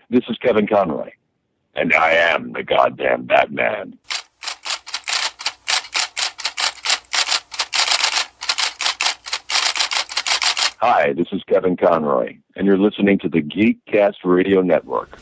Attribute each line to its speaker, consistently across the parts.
Speaker 1: This is Kevin Conroy, and I am the goddamn Batman. Hi, this is Kevin Conroy, and you're listening to the Geekcast Radio Network.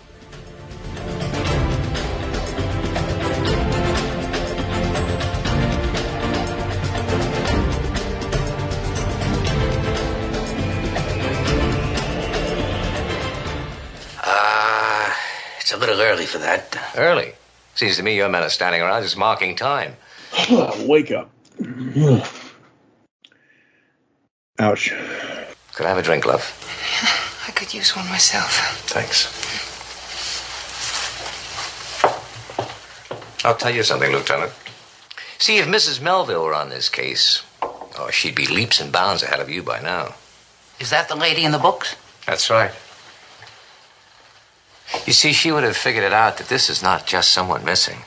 Speaker 2: It's a little early for that.
Speaker 3: Early? Seems to me your men are standing around just marking time.
Speaker 4: Wake up. Ouch.
Speaker 3: Could I have a drink, love?
Speaker 2: I could use one myself.
Speaker 3: Thanks. I'll tell you something, Lieutenant. See, if Mrs. Melville were on this case, she'd be leaps and bounds ahead of you by now.
Speaker 2: Is that the lady in the books?
Speaker 3: That's right. You see, she would have figured it out that this is not just someone missing.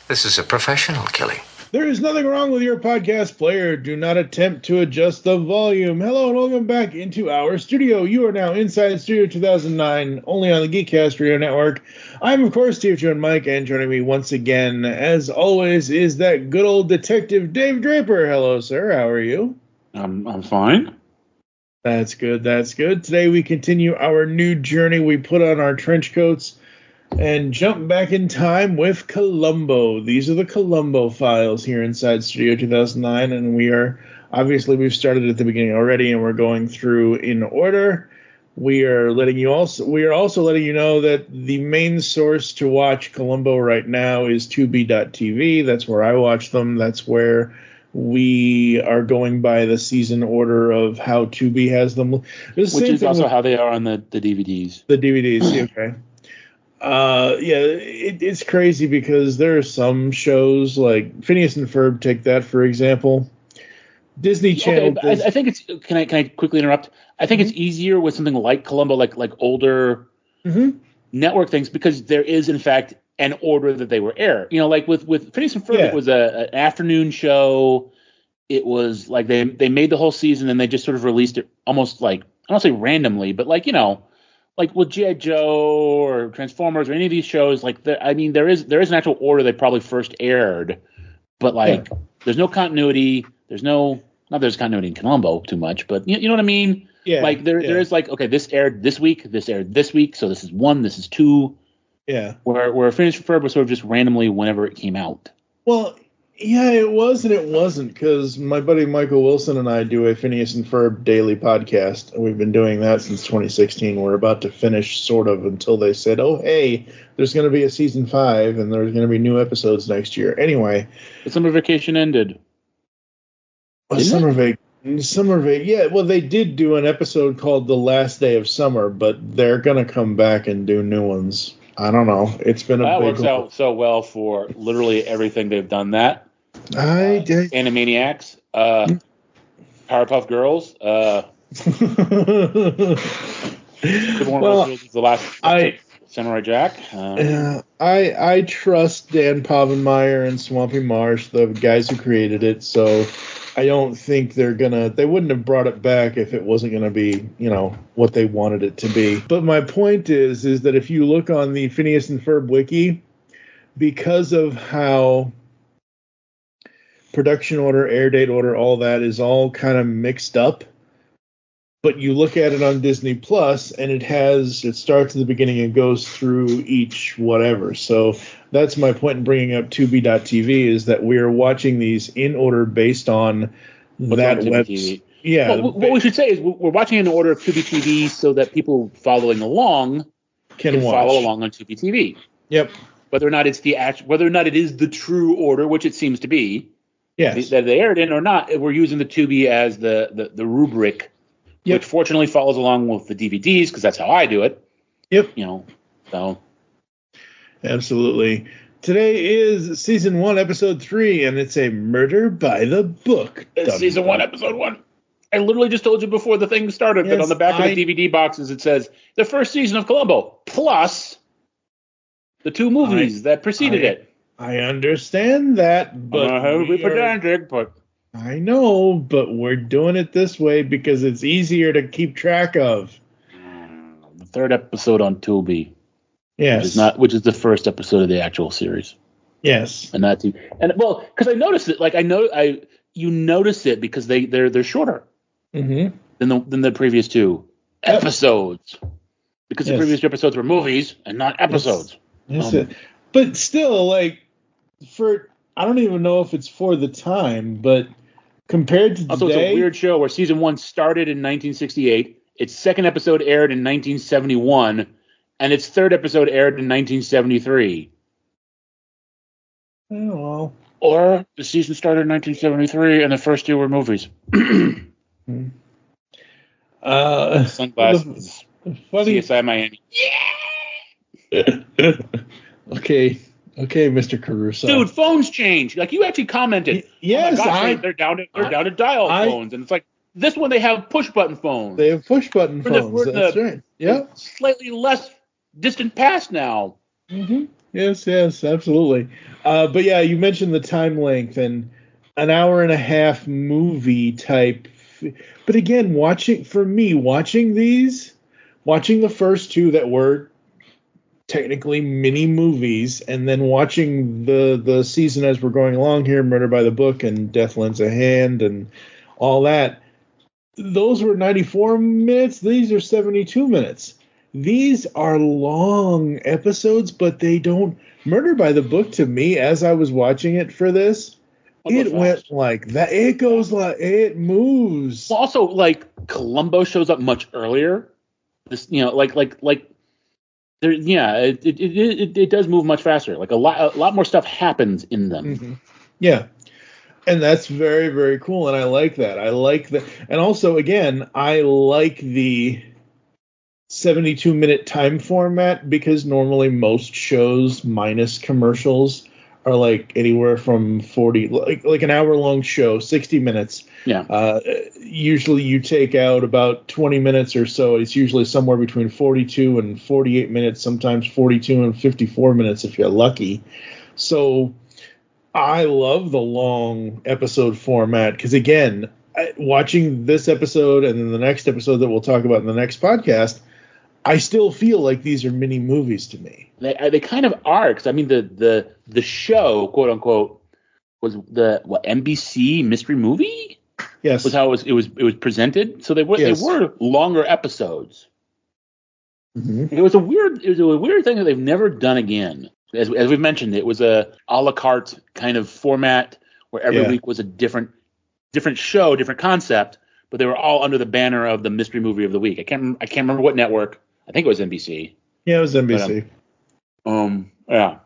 Speaker 3: This is a professional killing.
Speaker 4: There is nothing wrong with your podcast player. Do not attempt to adjust the volume. Hello and welcome back into our studio. You are now inside Studio 2009, only on the Geekcast Radio Network. I'm, of course, TFG1Mike, and joining me once again, as always, is that good old detective David Draper. Hello, sir. How are you?
Speaker 5: I'm fine.
Speaker 4: That's good. That's good. Today we continue our new journey. We put on our trench coats and jump back in time with Columbo. These are the Columbo files here inside Studio 2009, and we've started at the beginning already, and we're going through in order. We are also letting you know that the main source to watch Columbo right now is Tubi.tv. That's where I watch them. That's where we are going by the season order of how Tubi has them.
Speaker 5: Which is also how they are on the DVDs.
Speaker 4: The DVDs, okay. It's crazy because there are some shows like Phineas and Ferb, take that for example. Disney Channel.
Speaker 5: Okay, I think it's. Can I quickly interrupt? I think it's easier with something like Columbo, like older network things, because there is in fact an order that they were aired. You know, like with Phineas and Ferb, it was an afternoon show. It was like they made the whole season and they just sort of released it almost like, I don't say randomly, but like, you know, like with G.I. Joe or Transformers or any of these shows, like there is an actual order they probably first aired, but like there's no continuity. There's continuity in Columbo too much, but you know what I mean? Yeah. Like there is like, okay, this aired this week, so this is 1, this is 2.
Speaker 4: Yeah.
Speaker 5: Where Phineas and Ferb was sort of just randomly whenever it came out.
Speaker 4: Well, yeah, it was and it wasn't, because my buddy Michael Wilson and I do a Phineas and Ferb daily podcast, and we've been doing that since 2016. We're about to finish, sort of, until they said, oh, hey, there's going to be a season 5, and there's going to be new episodes next year. Anyway.
Speaker 5: The summer vacation ended.
Speaker 4: Summer vacation, yeah. Well, they did do an episode called The Last Day of Summer, but they're going to come back and do new ones. I don't know. It's been
Speaker 5: that works out so well for literally everything they've done. That Animaniacs, Powerpuff Girls. The last Samurai Jack.
Speaker 4: I trust Dan Povenmire and Swampy Marsh, the guys who created it. So I don't think they wouldn't have brought it back if it wasn't going to be, you know, what they wanted it to be. But my point is that if you look on the Phineas and Ferb wiki, because of how production order, air date order, all that is all kind of mixed up, but you look at it on Disney Plus and it starts at the beginning and goes through each whatever. So that's my point in bringing up Tubi.tv, is that we're watching these in order based on that website. Yeah.
Speaker 5: Well, what we should say is we're watching in order of Tubi TV so that people following along can follow along on Tubi TV.
Speaker 4: Yep.
Speaker 5: Whether or not it is the true order, which it seems to be,
Speaker 4: yes,
Speaker 5: that they aired in or not, we're using the Tubi as the rubric. Yep. Which fortunately follows along with the DVDs, because that's how I do it.
Speaker 4: Yep.
Speaker 5: You know, so.
Speaker 4: Absolutely. Today is Season 1, Episode 3, and it's a Murder by the Book.
Speaker 5: Season 1, Episode 1. I literally just told you before the thing started that on the back of the DVD boxes it says, the first season of Columbo, plus the 2 movies that preceded it.
Speaker 4: I understand that, but I know, but we're doing it this way because it's easier to keep track of.
Speaker 5: The 3rd episode on Tubi.
Speaker 4: Yes.
Speaker 5: Which is the first episode of the actual series.
Speaker 4: Yes.
Speaker 5: And that's because I noticed it. Like you notice it because they're shorter than the previous two episodes. Because the previous episodes were movies and not episodes.
Speaker 4: Yes. But still, like I don't even know if it's for the time, but compared to
Speaker 5: also,
Speaker 4: today,
Speaker 5: it's a weird show where season 1 started in 1968. Its second episode aired in 1971, and its third episode aired in 1973.
Speaker 4: Oh, well.
Speaker 5: Or the season started in 1973, and the first two were movies. Sunglasses.
Speaker 4: Funny.
Speaker 5: CSI Miami.
Speaker 4: Okay, Mr. Caruso.
Speaker 5: Dude, phones change. Like you actually commented.
Speaker 4: Yes,
Speaker 5: oh my gosh, they're down to dial phones, and it's like this one they have push button phones.
Speaker 4: They have push button phones. That's right. Yeah,
Speaker 5: slightly less distant past now.
Speaker 4: Mm-hmm. Yes, absolutely. But yeah, you mentioned the time length and an hour and a half movie type. But again, watching the first two that were technically mini movies, and then watching the season as we're going along here, Murder by the Book and Death Lends a Hand and all that, those were 94 minutes. These are 72 minutes. These are long episodes, but they don't. Murder by the Book, to me, as I was watching it for this, it went like that. It goes like it moves.
Speaker 5: Also, like Columbo shows up much earlier. This, there, it does move much faster. Like a lot more stuff happens in them.
Speaker 4: Mm-hmm. Yeah, and that's very, very cool, and I like that. And also, again, I like the 72-minute time format, because normally most shows minus commercials are like anywhere from 40, like an hour-long show, 60 minutes.
Speaker 5: Yeah.
Speaker 4: Usually you take out about 20 minutes or so. It's usually somewhere between 42 and 48 minutes, sometimes 42 and 54 minutes if you're lucky. So I love the long episode format because, again, watching this episode and then the next episode that we'll talk about in the next podcast, I still feel like these are mini movies to me.
Speaker 5: They kind of are, because I mean the show, quote unquote, was the NBC mystery movie.
Speaker 4: Yes,
Speaker 5: was how it was presented. So they were longer episodes. Mm-hmm. It was a weird thing that they've never done again. As we've mentioned, it was a la carte kind of format where every week was a different show, different concept, but they were all under the banner of the mystery movie of the week. I can't remember what network. I think it was NBC.
Speaker 4: Yeah, it was NBC.
Speaker 5: But, yeah.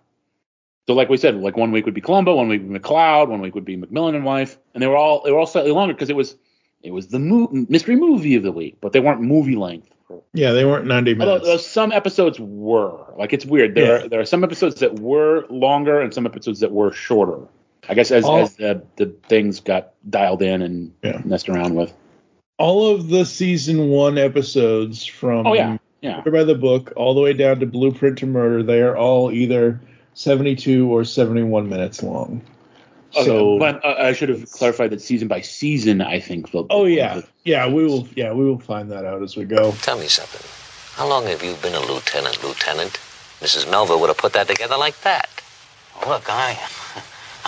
Speaker 5: So like we said, like 1 week would be Columbo, 1 week would be McCloud, 1 week would be Macmillan and Wife, and they were all slightly longer because it was the mystery movie of the week, but they weren't movie length.
Speaker 4: Yeah, they weren't 90 minutes.
Speaker 5: Although some episodes were. Like, it's weird. There are some episodes that were longer and some episodes that were shorter. I guess as the things got dialed in and messed around with.
Speaker 4: All of the season 1 episodes from Murder by the Book all the way down to Blueprint to Murder, they are all either 72 or 71 minutes long. So,
Speaker 5: but I should have clarified that season by season, I think.
Speaker 4: We will find that out as we go.
Speaker 3: Tell me something. How long have you been a lieutenant? Mrs. Melville would have put that together like that.
Speaker 2: Look, I'm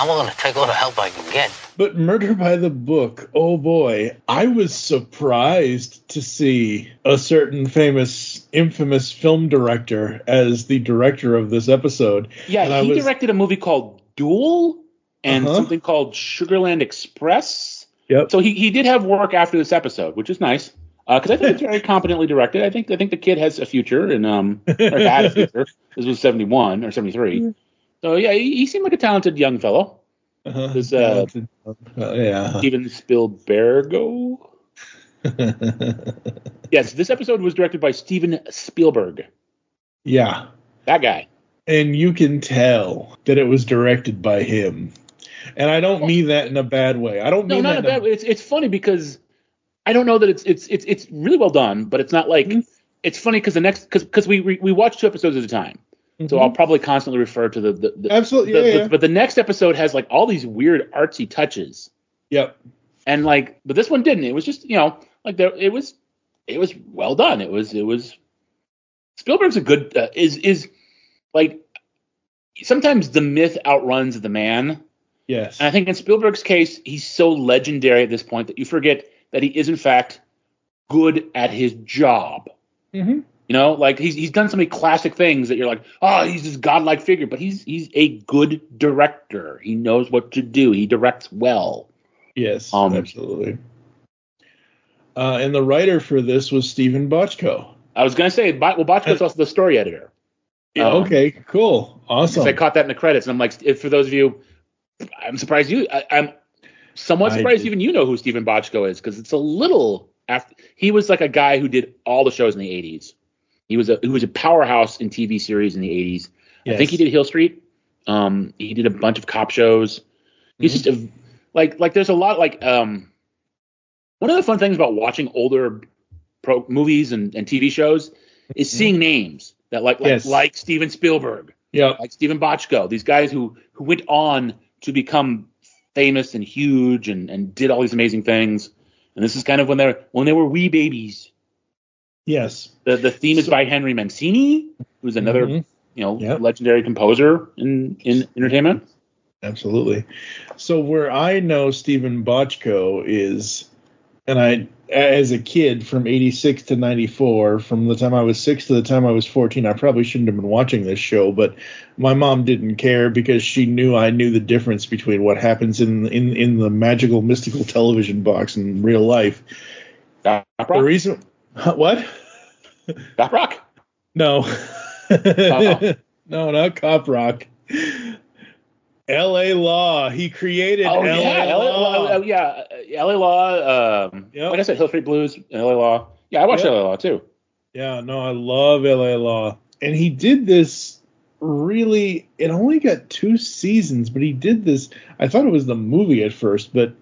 Speaker 2: willing to take all the help I can get.
Speaker 4: But Murder by the Book, oh boy, I was surprised to see a certain infamous film director as the director of this episode.
Speaker 5: Yeah, he directed a movie called Duel and something called Sugarland Express.
Speaker 4: Yep.
Speaker 5: So he did have work after this episode, which is nice. Because I think it's very competently directed. I think the kid has a future, and or had a future. This was 71 or 73. So yeah, he seemed like a talented young fellow. Steven Spielberg. Yes, this episode was directed by Steven Spielberg.
Speaker 4: Yeah,
Speaker 5: that guy.
Speaker 4: And you can tell that it was directed by him. And I don't mean that in a bad way. I don't mean
Speaker 5: not in a bad way. It's funny because I don't know that it's really well done, but it's not like it's funny because we watch 2 episodes at a time. Mm-hmm. So I'll probably constantly refer to the
Speaker 4: absolutely
Speaker 5: but the next episode has like all these weird artsy touches.
Speaker 4: Yep.
Speaker 5: And but this one didn't. It was just it was well done. It was Spielberg's a good like sometimes the myth outruns the man.
Speaker 4: Yes.
Speaker 5: And I think in Spielberg's case, he's so legendary at this point that you forget that he is in fact good at his job.
Speaker 4: Mm-hmm.
Speaker 5: You know, like he's done so many classic things that you're like, oh, he's this godlike figure, but he's a good director. He knows what to do. He directs well.
Speaker 4: Yes, absolutely. And the writer for this was Steven Bochco.
Speaker 5: I was going to say, Bochco's also the story editor.
Speaker 4: Yeah, okay, cool. Awesome.
Speaker 5: I caught that in the credits, and I'm like, for those of you, I'm surprised I'm somewhat surprised even you know who Steven Bochco is, because it's a little after. He was like a guy who did all the shows in the 80s. He was a powerhouse in TV series in the 80s. Yes. I think he did Hill Street. He did a bunch of cop shows. He's just like there's a lot like one of the fun things about watching older movies and TV shows is seeing names that like Steven Spielberg, like Steven Bochco, these guys who went on to become famous and huge and did all these amazing things. And this is kind of when they were wee babies.
Speaker 4: Yes.
Speaker 5: The theme is by Henry Mancini, who's another legendary composer in entertainment.
Speaker 4: Absolutely. So where I know Steven Bochco is, and I, as a kid from 86 to 94, from the time I was 6 to the time I was 14, I probably shouldn't have been watching this show, but my mom didn't care because she knew I knew the difference between what happens in the magical, mystical television box in real life. The reason... What?
Speaker 5: Cop Rock?
Speaker 4: No. No, not Cop Rock. L.A. Law. He created L.A. Law.
Speaker 5: L.A. Law. Like I said, Hill Street Blues, L.A. Law. Yeah, I watched L.A. Law, too.
Speaker 4: Yeah, no, I love L.A. Law. And he did this really... It only got 2 seasons, but he did this... I thought it was the movie at first, but...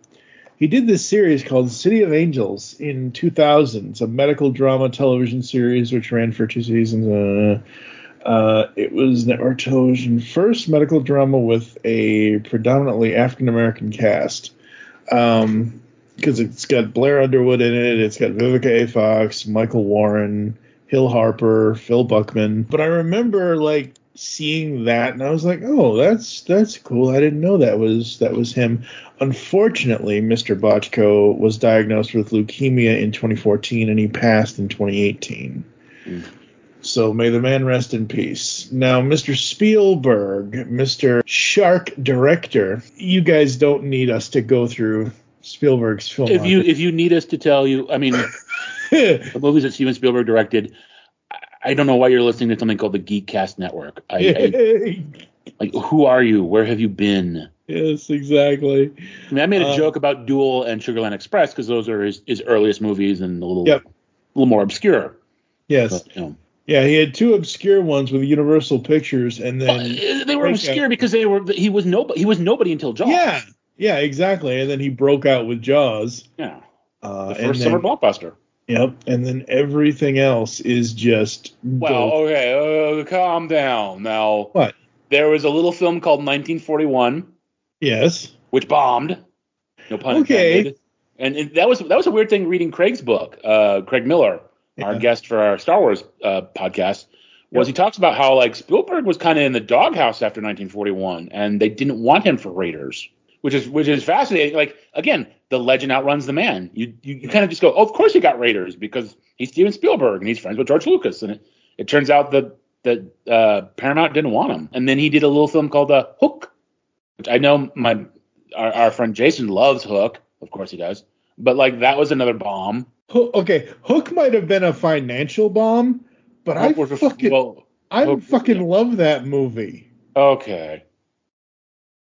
Speaker 4: He did this series called City of Angels in 2000. It's a medical drama television series which ran for 2 seasons. It was network television first medical drama with a predominantly African-American cast. Because it's got Blair Underwood in it. It's got Vivica A. Fox, Michael Warren, Hill Harper, Phil Buckman. But I remember seeing that, and I was like, oh, that's cool. I didn't know that was him. Unfortunately, Mr. Bochco was diagnosed with leukemia in 2014, and he passed in 2018. So may the man rest in peace. Now, Mr. Spielberg, Mr. Shark Director, you guys don't need us to go through Spielberg's film.
Speaker 5: If you need us to tell you, I mean, the movies that Steven Spielberg directed, I don't know why you're listening to something called the Geekcast Network. Like, who are you? Where have you been?
Speaker 4: Yes, exactly.
Speaker 5: I mean, I made a joke about Duel and Sugarland Express because those are his earliest movies and a little more obscure.
Speaker 4: Yes. But, yeah, he had 2 obscure ones with Universal Pictures, and then
Speaker 5: they were obscure because he was nobody until Jaws.
Speaker 4: Yeah, exactly. And then he broke out with Jaws.
Speaker 5: Yeah. The first summer blockbuster.
Speaker 4: Yep, and then everything else is just...
Speaker 5: Well, okay, calm down. Now,
Speaker 4: what?
Speaker 5: There was a little film called 1941.
Speaker 4: Yes.
Speaker 5: Which bombed. No pun intended. And that was a weird thing reading Craig's book, Craig Miller, our guest for our Star Wars podcast, was he talks about how Spielberg was kind of in the doghouse after 1941, and they didn't want him for Raiders. Which is fascinating. Again, the legend outruns the man. You kind of just go, oh, of course he got Raiders because he's Steven Spielberg and he's friends with George Lucas. And it turns out that Paramount didn't want him. And then he did a little film called Hook, which I know our friend Jason loves Hook. Of course he does. But that was another bomb.
Speaker 4: Okay, Hook might have been a financial bomb, but I fucking love that movie.
Speaker 5: Okay.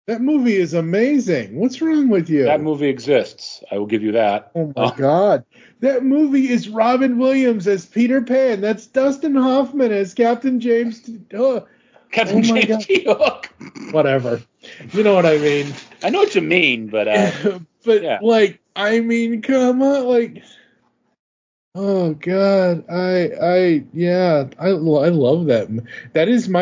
Speaker 4: That movie is amazing. What's wrong with you?
Speaker 5: That movie exists. I will give you that.
Speaker 4: Oh, my God. That movie is Robin Williams as Peter Pan. That's Dustin Hoffman as Captain James Hook.
Speaker 5: Captain James T. Hook.
Speaker 4: Whatever. You know what I mean.
Speaker 5: I know what you mean, but...
Speaker 4: I mean, come on, oh God, I love that. That is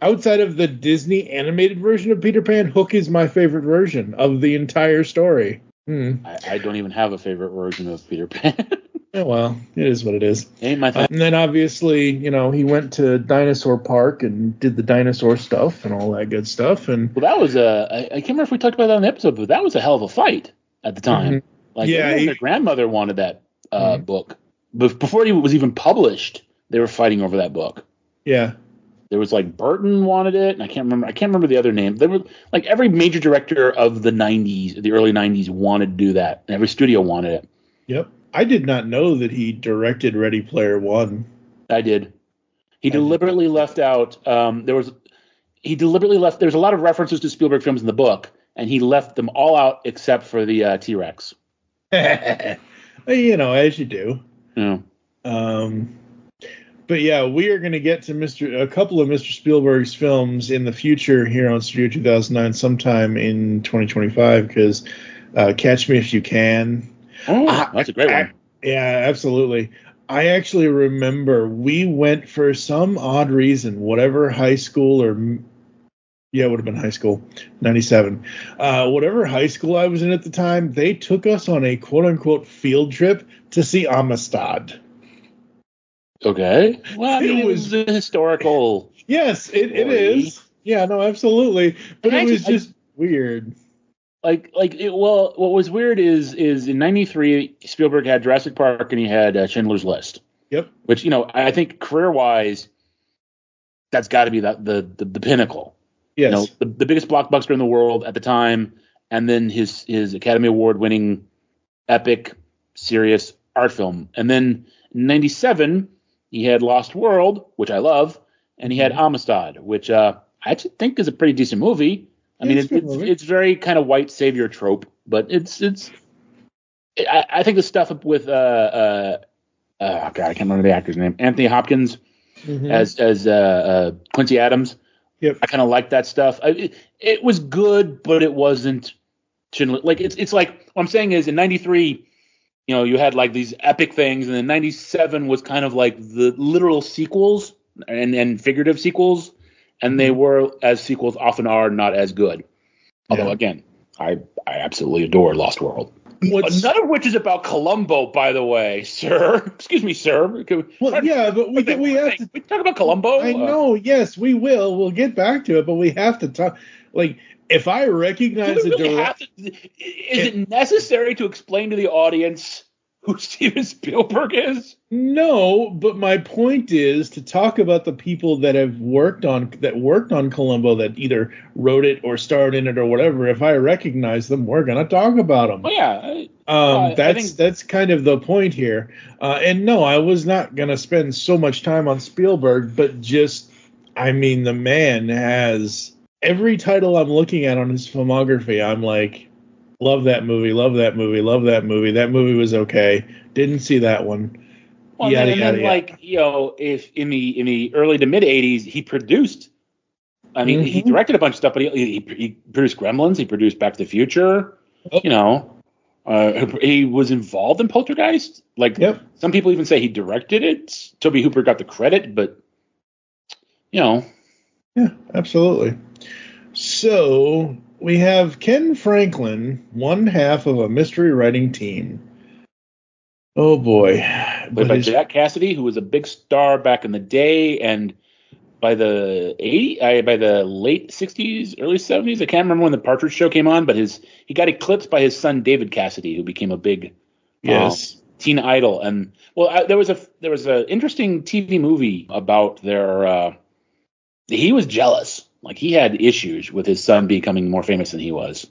Speaker 4: outside of the Disney animated version of Peter Pan, Hook is my favorite version of the entire story.
Speaker 5: I don't even have a favorite version of Peter Pan.
Speaker 4: Yeah, well, it is what it is.
Speaker 5: Ain't my thing.
Speaker 4: And then obviously, he went to Dinosaur Park and did the dinosaur stuff and all that good stuff. And
Speaker 5: well, that was I can't remember if we talked about that on the episode, but that was a hell of a fight at the time.
Speaker 4: Mhm.
Speaker 5: Like,
Speaker 4: Yeah,
Speaker 5: their grandmother wanted that book. But before it was even published, they were fighting over that book.
Speaker 4: Yeah.
Speaker 5: There was like Burton wanted it, and I can't remember the other name. There were like every major director of the early 90s wanted to do that, and every studio wanted it.
Speaker 4: Yep. I did not know that he directed Ready Player One.
Speaker 5: I did. He deliberately left out. There's a lot of references to Spielberg films in the book, and he left them all out except for the T-Rex.
Speaker 4: As you do.
Speaker 5: Yeah.
Speaker 4: But yeah, we are going to get to a couple of Mr. Spielberg's films in the future here on Studio 2009 sometime in 2025 because Catch Me If You Can.
Speaker 5: Oh, that's a great one.
Speaker 4: Yeah, absolutely. I actually remember we went for some odd reason, whatever high school it would have been high school, 97. Whatever high school I was in at the time, they took us on a quote-unquote field trip to see Amistad.
Speaker 5: Okay. Well, it was a historical.
Speaker 4: Yes, it is. Yeah, no, absolutely. But it was just weird.
Speaker 5: What was weird is in '93 Spielberg had Jurassic Park and he had Schindler's List.
Speaker 4: Yep.
Speaker 5: Which I think career-wise, that's got to be the pinnacle.
Speaker 4: Yes.
Speaker 5: The biggest blockbuster in the world at the time, and then his Academy Award-winning epic, serious art film, and then in '97 he had Lost World, which I love, and he had Amistad, which I actually think is a pretty decent movie. I mean, it's very kind of white savior trope, but I think the stuff with God, I can't remember the actor's name, Anthony Hopkins as Quincy Adams.
Speaker 4: Yep.
Speaker 5: I kind of like that stuff. It was good, but it wasn't. Like it's like what I'm saying is in '93, you had like these epic things, and then '97 was kind of like the literal sequels and figurative sequels. And they were, as sequels often are, not as good. Although, again, I absolutely adore Lost World. None of which is about Columbo, by the way, sir. Excuse me, sir.
Speaker 4: Well, yeah, but we have to...
Speaker 5: We talk about Columbo?
Speaker 4: I know, yes, we will. We'll get back to it, but we have to talk... Like, if I recognize the director...
Speaker 5: Is it necessary to explain to the audience who Steven Spielberg is?
Speaker 4: No, but my point is to talk about the people that worked on Columbo, that either wrote it or starred in it or whatever. If I recognize them, we're gonna talk about them.
Speaker 5: Oh yeah,
Speaker 4: that's kind of the point here. And no, I was not gonna spend so much time on Spielberg, but the man has every title I'm looking at on his filmography. I'm like, love that movie, love that movie, love that movie. That movie was okay. Didn't see that one.
Speaker 5: Well, if in the early to mid '80s, he produced. I mean, he directed a bunch of stuff, but he produced Gremlins. He produced Back to the Future. He was involved in Poltergeist. Some people even say he directed it. Tobe Hooper got the credit, but
Speaker 4: Yeah, absolutely. So we have Ken Franklin, one half of a mystery writing team. Oh boy.
Speaker 5: Played by Jack Cassidy, who was a big star back in the day, and by the late 60s, early 70s, I can't remember when the Partridge Show came on, but he got eclipsed by his son David Cassidy, who became a big teen idol. And there was a interesting TV movie about their he was jealous. Like, he had issues with his son becoming more famous than he was.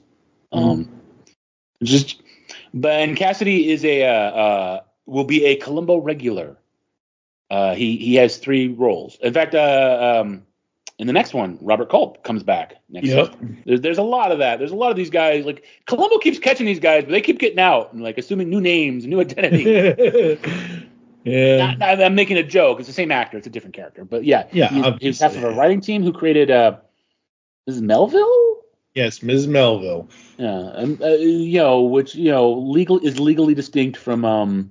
Speaker 5: And Cassidy will be a Columbo regular. He has 3 roles. In fact, in the next one, Robert Culp comes back next year. There's a lot of that. There's a lot of these guys. Like, Columbo keeps catching these guys, but they keep getting out and assuming new names, new identity.
Speaker 4: Yeah.
Speaker 5: I'm making a joke. It's the same actor. It's a different character. But he's half of a writing team who created Mrs. Melville?
Speaker 4: Yes, Ms. Melville.
Speaker 5: Yeah, and which is legally distinct from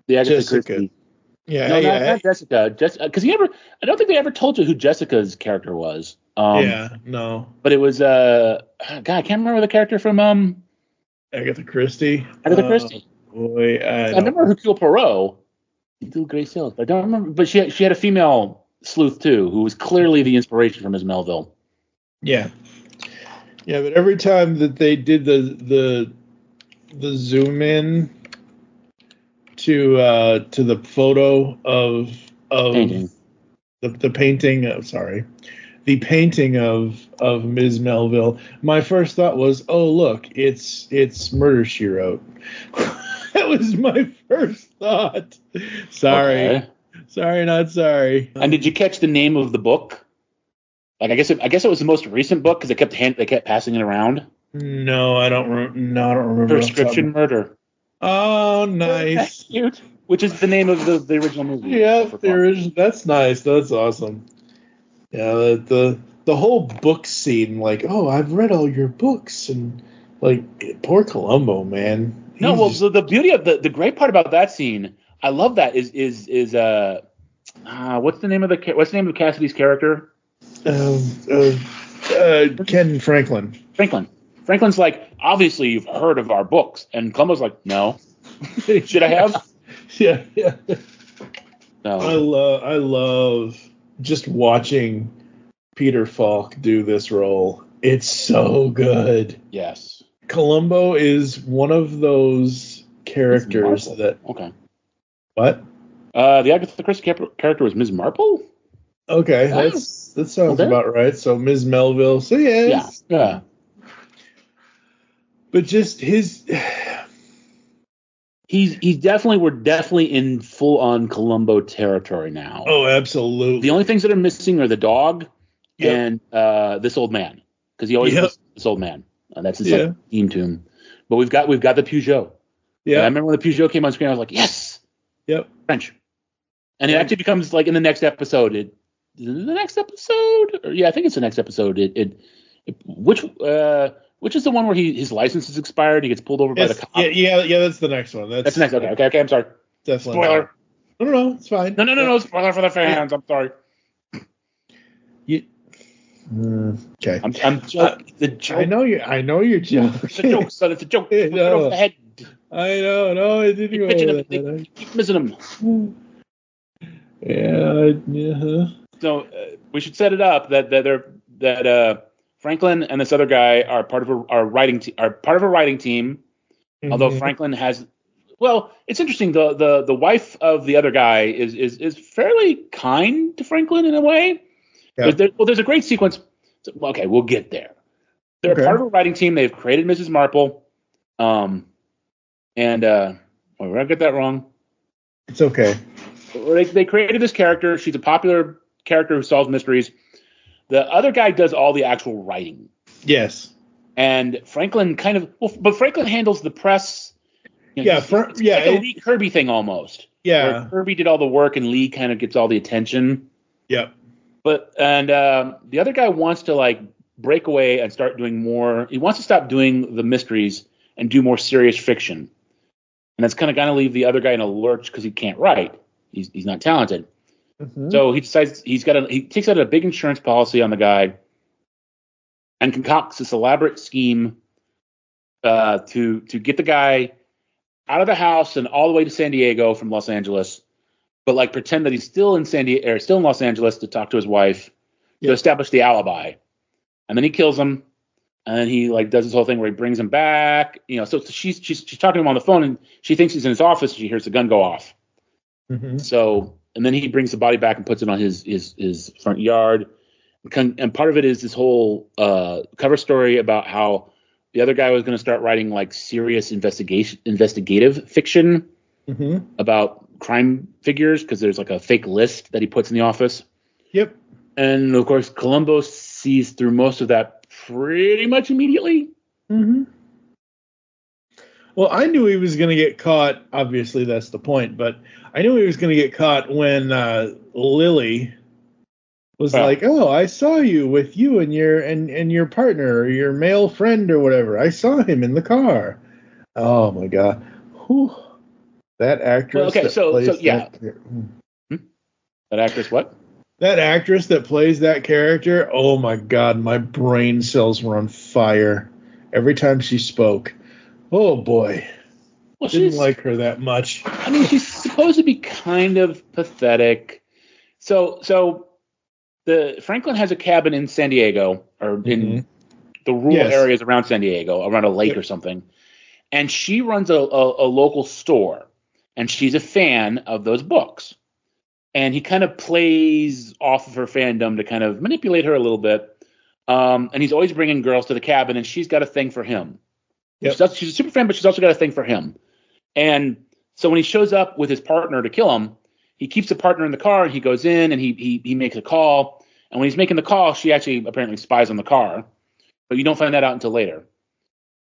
Speaker 5: the Agatha Christie.
Speaker 4: Yeah,
Speaker 5: not Jessica. Because I don't think they ever told you who Jessica's character was.
Speaker 4: No.
Speaker 5: But it was I can't remember the character from
Speaker 4: Agatha Christie.
Speaker 5: Christie.
Speaker 4: boy.
Speaker 5: I remember Hercule Poirot. Do Grace Hills. I don't remember, but she had a female sleuth too, who was clearly the inspiration for Ms. Melville.
Speaker 4: Yeah, but every time that they did the zoom in to the photo of
Speaker 5: Painting.
Speaker 4: the painting the painting of Ms. Melville, my first thought was, oh look, it's Murder, She Wrote. That was my first thought. Sorry.
Speaker 5: Okay.
Speaker 4: Sorry, not sorry.
Speaker 5: And did you catch the name of the book? Like, I guess it was the most recent book because they kept passing it around.
Speaker 4: No, I don't remember.
Speaker 5: Prescription Murder.
Speaker 4: Oh, nice.
Speaker 5: That's cute. Which is the name of the original movie.
Speaker 4: Yeah, that's nice. That's awesome. Yeah, the whole book scene, like, oh, I've read all your books, and like, poor Columbo, man.
Speaker 5: So the beauty of the great part about that scene, I love that is what's the name of Cassidy's character?
Speaker 4: Ken Franklin.
Speaker 5: Franklin's like, obviously you've heard of our books, and Columbo's like, no. Should I have?
Speaker 4: Yeah.
Speaker 5: No.
Speaker 4: I love just watching Peter Falk do this role. It's so good.
Speaker 5: Yes.
Speaker 4: Columbo is one of those characters that.
Speaker 5: Okay.
Speaker 4: What?
Speaker 5: The Agatha Christie character was Ms. Marple.
Speaker 4: Okay, that sounds about right. So Ms. Melville. So yes.
Speaker 5: Yeah.
Speaker 4: But just his.
Speaker 5: We're definitely in full on Columbo territory now.
Speaker 4: Oh, absolutely.
Speaker 5: The only things that are missing are the dog and this old man, because he always lists this old man. That's his theme tune. But we've got the Peugeot. Yeah, I remember when the Peugeot came on screen. I was like, yes. Yep. French. And it actually becomes like in the next episode. I think it's the next episode. Which is the one where his license is expired? He gets pulled over by the cop.
Speaker 4: Yeah. That's the next one. That's
Speaker 5: the next. Okay. I'm sorry.
Speaker 4: Definitely.
Speaker 5: Spoiler.
Speaker 4: No, it's fine.
Speaker 5: No. Spoiler for the fans. I'm sorry.
Speaker 4: Okay.
Speaker 5: I'm joking. The joke.
Speaker 4: I know you're joking.
Speaker 5: It's a joke, son. It's a joke.
Speaker 4: I know.
Speaker 5: The head.
Speaker 4: I know. No, I didn't go with that.
Speaker 5: Keep missing him.
Speaker 4: Yeah.
Speaker 5: So we should set it up that Franklin and this other guy are part of a writing team. Mm-hmm. Although Franklin has, it's interesting. The wife of the other guy is fairly kind to Franklin in a way. Yeah. There's a great sequence. Okay, we'll get there. They're part of a writing team. They've created Mrs. Marple. Did I get that wrong?
Speaker 4: It's okay.
Speaker 5: They created this character. She's a popular character who solves mysteries. The other guy does all the actual writing.
Speaker 4: Yes.
Speaker 5: And Franklin but Franklin handles the press. It's like a Lee Kirby thing almost.
Speaker 4: Yeah.
Speaker 5: Where Kirby did all the work and Lee kind of gets all the attention.
Speaker 4: Yep.
Speaker 5: The other guy wants to break away and start doing more. He wants to stop doing the mysteries and do more serious fiction. And that's kind of going to leave the other guy in a lurch because he can't write. He's not talented. Mm-hmm. So he decides he takes out a big insurance policy on the guy and concocts this elaborate scheme to get the guy out of the house and all the way to San Diego from Los Angeles, but pretend that he's still in still in Los Angeles to talk to his wife to establish the alibi. And then he kills him, and then he does this whole thing where he brings him back. So she's talking to him on the phone, and she thinks he's in his office, and she hears the gun go off. Mm-hmm. So, and then he brings the body back and puts it on his front yard. And part of it is this whole cover story about how the other guy was going to start writing serious investigative fiction about crime figures, because there's a fake list that he puts in the office. Yep. And of course, Columbo sees through most of that pretty much immediately.
Speaker 4: Mm-hmm. Well, I knew he was going to get caught. Obviously, that's the point. But I knew he was going to get caught when Lily was like, "Oh, I saw you with you and your partner or your male friend or whatever. I saw him in the car." Oh my God! Whew. That actress.
Speaker 5: That actress what?
Speaker 4: That actress that plays that character. Oh my God! My brain cells were on fire every time she spoke. Oh boy.
Speaker 5: Well,
Speaker 4: Didn't like her that much.
Speaker 5: I mean, she's supposed to be kind of pathetic. So the Franklin has a cabin in San Diego, or in the rural areas around San Diego, around a lake or something. And she runs a local store, and she's a fan of those books. And he kind of plays off of her fandom to kind of manipulate her a little bit. And he's always bringing girls to the cabin, and she's got a thing for him. Yep. She's a super fan, but she's also got a thing for him. And so when he shows up with his partner to kill him, he keeps the partner in the car, and he goes in, and he makes a call. And when he's making the call, she actually apparently spies on the car. But you don't find that out until later.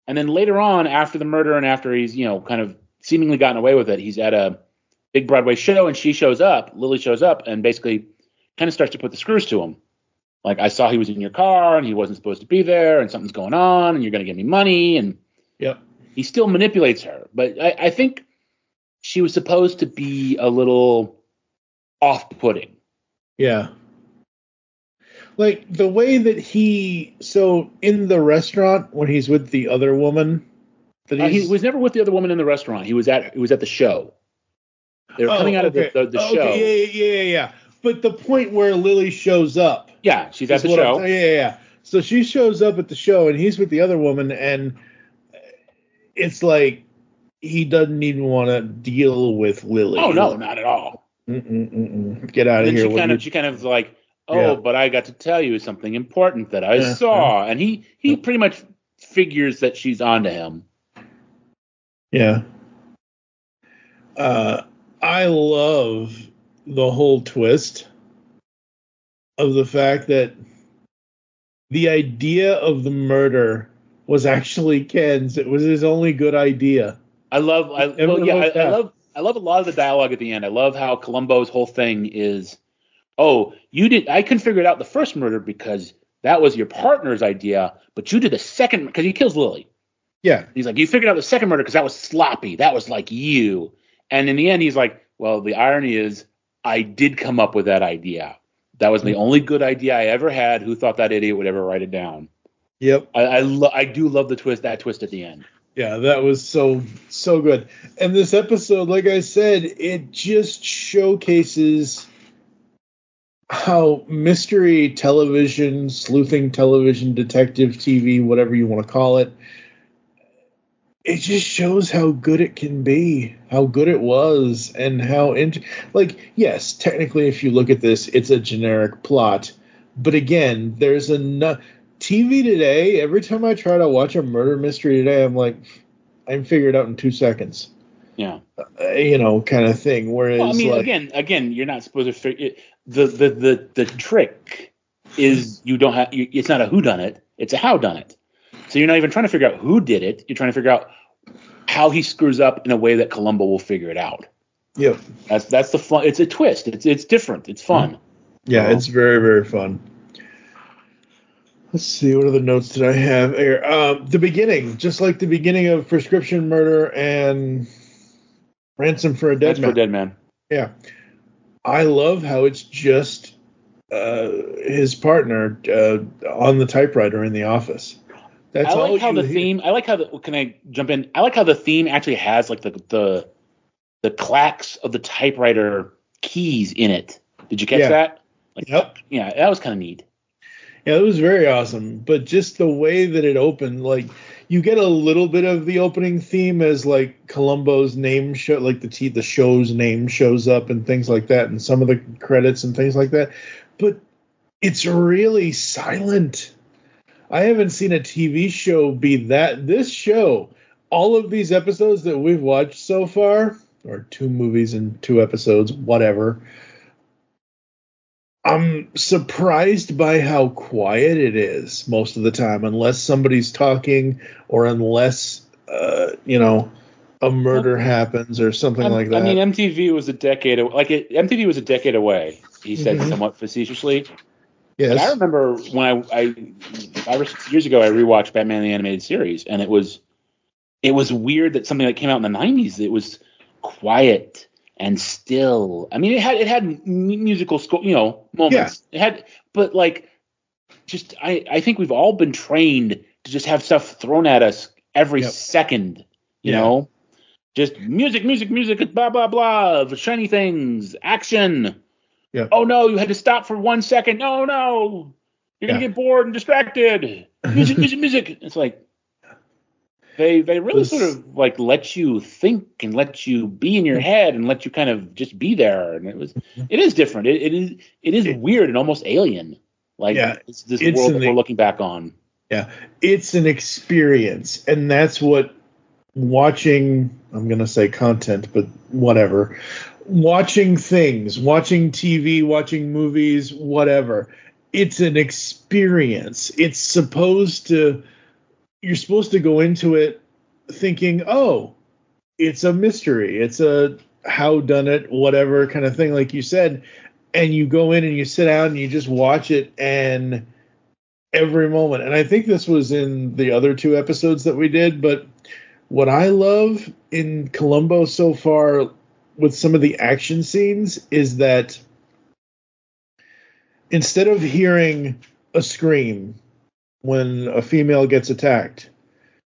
Speaker 5: And then later on, after the murder and after he's, kind of seemingly gotten away with it, he's at a big Broadway show, and Lily shows up, and basically kind of starts to put the screws to him. Like, I saw he was in your car, and he wasn't supposed to be there, and something's going on, and you're going to give me money. And he still manipulates her. But I think she was supposed to be a little off-putting.
Speaker 4: Yeah. Like, the way that so in the restaurant, when he's with the other woman,
Speaker 5: he was never with the other woman in the restaurant. He was at the show. They were coming out of the show.
Speaker 4: Yeah. But the point where Lily shows up.
Speaker 5: Yeah, she's at the show.
Speaker 4: Yeah. So she shows up at the show, and he's with the other woman, and it's like he doesn't even want to deal with Lily.
Speaker 5: Oh, no, not at all.
Speaker 4: Get out of here.
Speaker 5: She kind of like, but I got to tell you something important that I saw. And he pretty much figures that she's onto him.
Speaker 4: Yeah. I love the whole twist of the fact that the idea of the murder was actually Ken's. It was his only good idea.
Speaker 5: I love a lot of the dialogue at the end. I love how Columbo's whole thing is, I couldn't figure it out the first murder because that was your partner's idea, but you did the second, because he kills Lily.
Speaker 4: Yeah.
Speaker 5: He's like, you figured out the second murder because that was sloppy. That was like you. And in the end, he's like, well, the irony is I did come up with that idea. That was the only good idea I ever had. Who thought that idiot would ever write it down?
Speaker 4: Yep.
Speaker 5: I do love that twist at the end.
Speaker 4: Yeah, that was so good. And this episode, like I said, it just showcases how mystery television, sleuthing television, detective TV, whatever you want to call it, it just shows how good it can be, how good it was, and how yes, technically, if you look at this, it's a generic plot. But again, there's enough TV today. Every time I try to watch a murder mystery today, I'm like, I can figure it out in 2 seconds.
Speaker 5: Yeah,
Speaker 4: kind of thing. Whereas,
Speaker 5: again, you're not supposed to figure it. The trick is you don't have. It's not a whodunit. It's a howdunit. So you're not even trying to figure out who did it. You're trying to figure out how he screws up in a way that Columbo will figure it out.
Speaker 4: Yep.
Speaker 5: That's the fun. It's a twist. It's different. It's fun.
Speaker 4: Yeah, it's very, very fun. Let's see, what other notes did I have here? The beginning, just like the beginning of Prescription Murder and Ransom for a Dead Man. Yeah. I love how it's just his partner on the typewriter in the office. Can I jump in? I like how the theme actually has like the clacks of the typewriter keys in it. Did you catch that?
Speaker 5: Yep. Yeah, that was kind of neat.
Speaker 4: Yeah, it was very awesome. But just the way that it opened, like you get a little bit of the opening theme as like Columbo's name show, like the show's name shows up and things like that, and some of the credits and things like that. But it's really silent. I haven't seen a TV show be that. This show, all of these episodes that we've watched so far, or 2 movies and 2 episodes, whatever, I'm surprised by how quiet it is most of the time, unless somebody's talking or unless, a murder happens or something like that.
Speaker 5: I mean, MTV was a decade MTV was a decade away, he said somewhat facetiously.
Speaker 4: Yes.
Speaker 5: But I remember when I 5 or 6 years ago, I rewatched Batman the Animated Series, and it was weird that something that came out in the 90s, it was quiet and still. I mean, it had musical score, moments. Yeah. It had, but like, just I think we've all been trained to just have stuff thrown at us every second, you know. Just music, blah, blah, blah, shiny things, action.
Speaker 4: Yeah.
Speaker 5: Oh, no, you had to stop for 1 second. Oh, no. You're going to get bored and distracted. Music. It's like they really sort of like let you think and let you be in your head and let you kind of just be there. And it is different. It is weird and almost alien. Like it's this world that we're looking back on.
Speaker 4: Yeah. It's an experience. And that's what watching, I'm going to say content, but whatever. Watching things, watching TV, watching movies, whatever. It's an experience. You're supposed to go into it thinking, oh, it's a mystery. It's a howdunit, whatever kind of thing, like you said. And you go in and you sit down and you just watch it, and every moment. And I think this was in the other 2 episodes that we did, but what I love in Columbo so far with some of the action scenes is that instead of hearing a scream when a female gets attacked,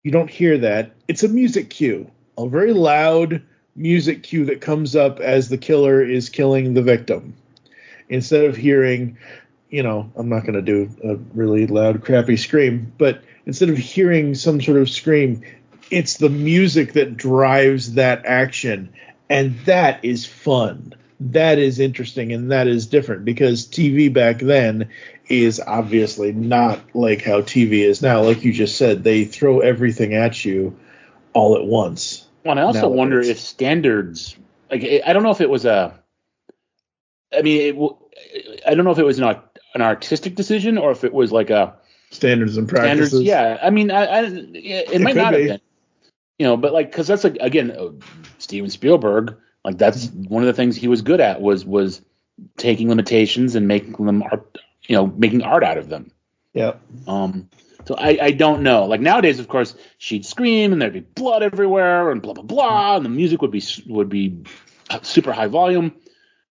Speaker 4: you don't hear that. It's a music cue, a very loud music cue that comes up as the killer is killing the victim. Instead of hearing, I'm not going to do a really loud, crappy scream, but instead of hearing some sort of scream, it's the music that drives that action. And that is fun. That is interesting, and that is different, because TV back then is obviously not like how TV is now. Like you just said, they throw everything at you all at once.
Speaker 5: Well, and I also wonder if standards, like, I don't know if it was I don't know if it was an artistic decision or if it was like a
Speaker 4: standards and practices.
Speaker 5: Yeah, I mean, it might not have been, but like, because that's like, again, Steven Spielberg. Like, that's one of the things he was good at was taking limitations and making them art, making art out of them.
Speaker 4: Yeah.
Speaker 5: So I don't know. Like, nowadays, of course, she'd scream and there'd be blood everywhere and blah blah blah, and the music would be super high volume.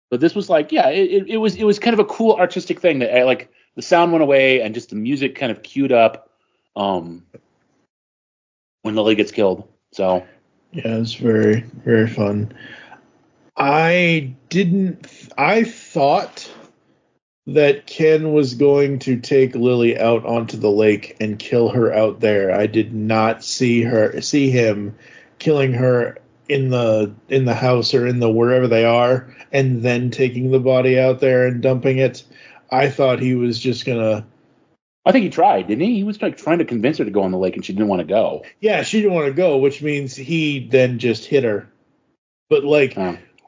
Speaker 5: But this was like, it was kind of a cool artistic thing that like the sound went away and just the music kind of queued up when Lily gets killed. So
Speaker 4: yeah, it's very, very fun. I thought that Ken was going to take Lily out onto the lake and kill her out there. I did not see him killing her in the house or in the wherever they are, and then taking the body out there and dumping it. I thought he was just gonna.
Speaker 5: I think he tried, didn't he? He was like trying to convince her to go on the lake, and she didn't want to go.
Speaker 4: Yeah, she didn't want to go, which means he then just hit her. But like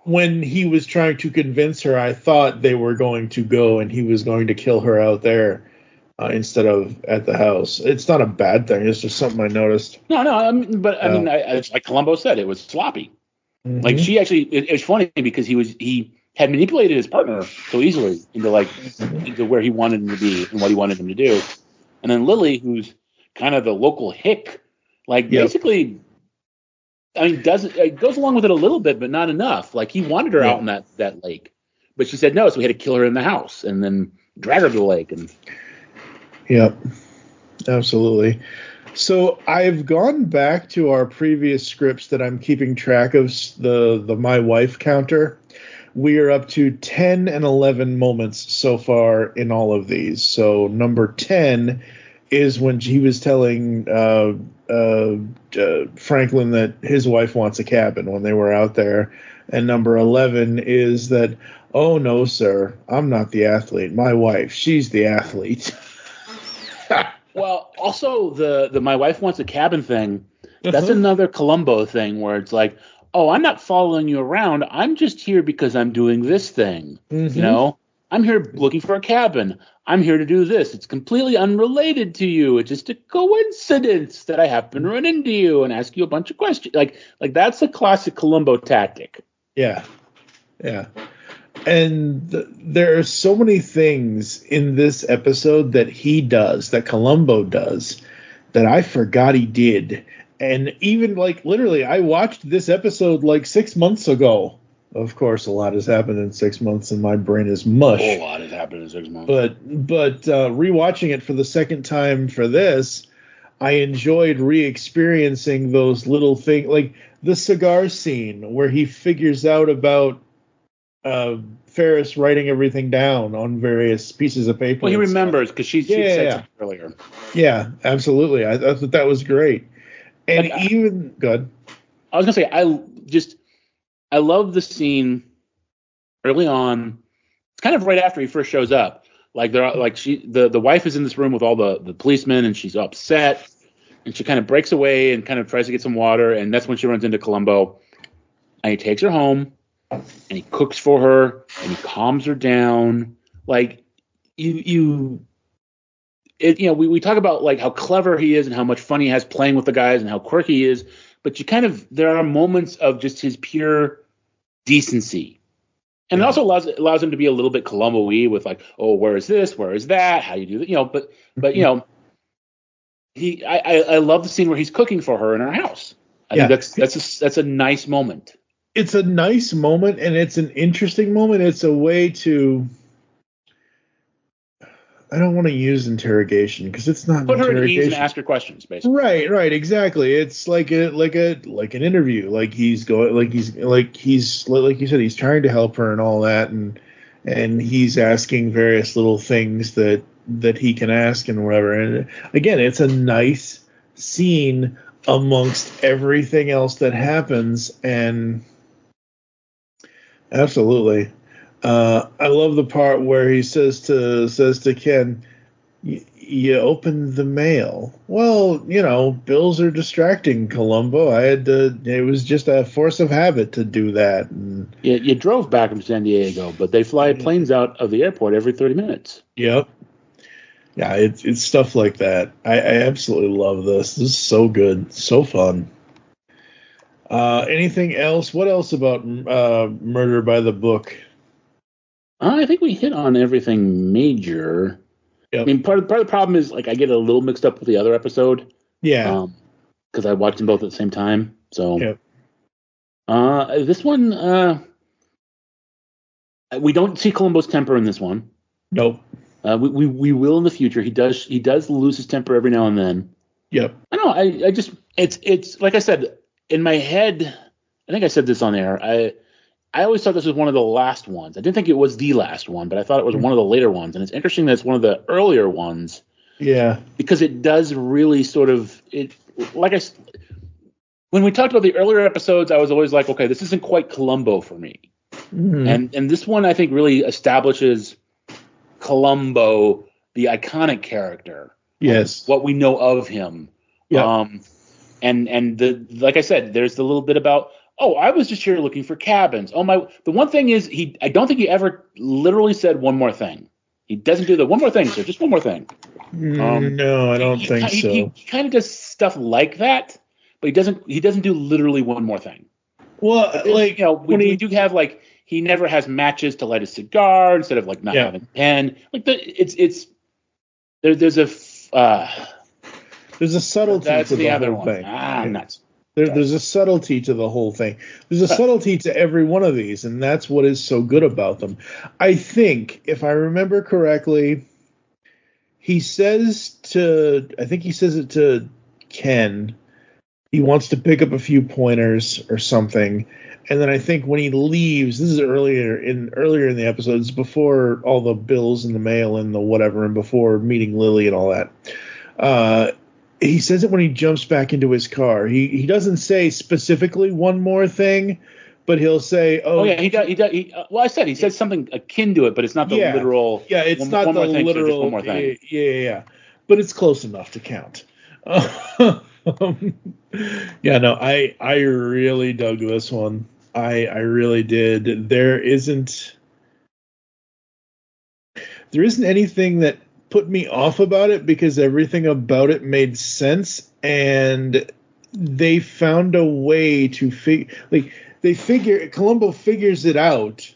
Speaker 4: when he was trying to convince her, I thought they were going to go and he was going to kill her out there instead of at the house. It's not a bad thing. It's just something I noticed.
Speaker 5: No, I mean, like Columbo said, it was sloppy. Mm-hmm. Like, she actually, it was funny because he had manipulated his partner so easily into where he wanted him to be and what he wanted him to do. And then Lily, who's kind of the local hick, basically, I mean, goes along with it a little bit, but not enough. Like, he wanted her out in that lake, but she said no, so we had to kill her in the house and then drag her to the lake. And
Speaker 4: yep, absolutely. So I've gone back to our previous scripts that I'm keeping track of the My Wife counter. We are up to 10 and 11 moments so far in all of these. So number 10 is when he was telling Franklin that his wife wants a cabin when they were out there. And number 11 is that, oh, no, sir, I'm not the athlete. My wife, she's the athlete.
Speaker 5: Well, also the My Wife Wants a Cabin thing, that's another Columbo thing where it's like, oh, I'm not following you around. I'm just here because I'm doing this thing. Mm-hmm. I'm here looking for a cabin. I'm here to do this. It's completely unrelated to you. It's just a coincidence that I happen to run into you and ask you a bunch of questions. Like that's a classic Columbo tactic.
Speaker 4: Yeah. Yeah. And there are so many things in this episode that he does, that Columbo does, that I forgot he did. And even literally, I watched this episode 6 months ago. Of course, a lot has happened in 6 months, and my brain is mush.
Speaker 5: A lot has happened in 6 months.
Speaker 4: But rewatching it for the second time for this, I enjoyed re-experiencing those little things, like the cigar scene where he figures out about Ferris writing everything down on various pieces of paper.
Speaker 5: Well, he remembers because she said something earlier.
Speaker 4: Yeah, absolutely. I thought that was great. And good.
Speaker 5: I was gonna say I love the scene early on. It's kind of right after he first shows up. Like the wife is in this room with all the policemen, and she's upset, and she kind of breaks away and kind of tries to get some water, and that's when she runs into Columbo, and he takes her home, and he cooks for her, and he calms her down. Like we talk about like how clever he is and how much fun he has playing with the guys and how quirky he is, but there are moments of just his pure decency. And it also allows him to be a little bit Columbo-y with like, oh, where is this? Where is that? How you do that? But I love the scene where he's cooking for her in her house. I think that's a nice moment.
Speaker 4: It's a nice moment, and it's an interesting moment. It's a way to. I don't want to use interrogation because it's not
Speaker 5: put her
Speaker 4: interrogation.
Speaker 5: At ease and ask her questions, basically.
Speaker 4: Right, exactly. It's like an interview. Like you said, he's trying to help her and all that, and he's asking various little things that he can ask and whatever. And again, it's a nice scene amongst everything else that happens, and absolutely. I love the part where he says to Ken, "You opened the mail." Well, bills are distracting, Columbo. It was just a force of habit to do that. And
Speaker 5: you drove back from San Diego, but they fly planes out of the airport every 30 minutes.
Speaker 4: Yep. Yeah, it's stuff like that. I absolutely love this. This is so good, so fun. Anything else? What else about Murder by the Book?
Speaker 5: I think we hit on everything major. Yep. I mean, part of the problem is like I get a little mixed up with the other episode.
Speaker 4: Yeah.
Speaker 5: Because I watched them both at the same time. So.
Speaker 4: Yep.
Speaker 5: This one, we don't see Columbo's temper in this one.
Speaker 4: Nope.
Speaker 5: We will in the future. He does lose his temper every now and then.
Speaker 4: Yep.
Speaker 5: I don't know. I just it's like I said in my head. I think I said this on air. I always thought this was one of the last ones. I didn't think it was the last one, but I thought it was one of the later ones. And it's interesting that it's one of the earlier ones.
Speaker 4: Yeah. Because
Speaker 5: it does really sort of when we talked about the earlier episodes, I was always like, okay, this isn't quite Columbo for me. Mm-hmm. And this one I think really establishes Columbo, the iconic character.
Speaker 4: Yes.
Speaker 5: What we know of him.
Speaker 4: Yeah.
Speaker 5: And like I said, there's the little bit about, oh, I was just here looking for cabins. The one thing is I don't think he ever literally said one more thing. He doesn't do the one more thing, so just one more thing.
Speaker 4: No, I don't think so.
Speaker 5: He kind of does stuff like that, but he doesn't do literally one more thing.
Speaker 4: Well, like
Speaker 5: we do have like he never has matches to light a cigar instead of like not having a pen. Like there's a
Speaker 4: subtlety to the
Speaker 5: other
Speaker 4: whole thing.
Speaker 5: Nuts.
Speaker 4: There's a subtlety to the whole thing. There's a subtlety to every one of these, and that's what is so good about them. I think, if I remember correctly, he says it to Ken. He wants to pick up a few pointers or something, and then I think when he leaves, this is earlier in the episodes, before all the bills in the mail and the whatever, and before meeting Lily and all that. He says it when he jumps back into his car. He doesn't say specifically one more thing, but he'll say, "Oh yeah,
Speaker 5: he does." Well, I said he says something akin to it, but it's not the literal.
Speaker 4: Yeah, it's not the literal.
Speaker 5: One more thing.
Speaker 4: Yeah, but it's close enough to count. Yeah, no, I really dug this one. I really did. There isn't anything that put me off about it because everything about it made sense, and they found a way to Columbo figures it out.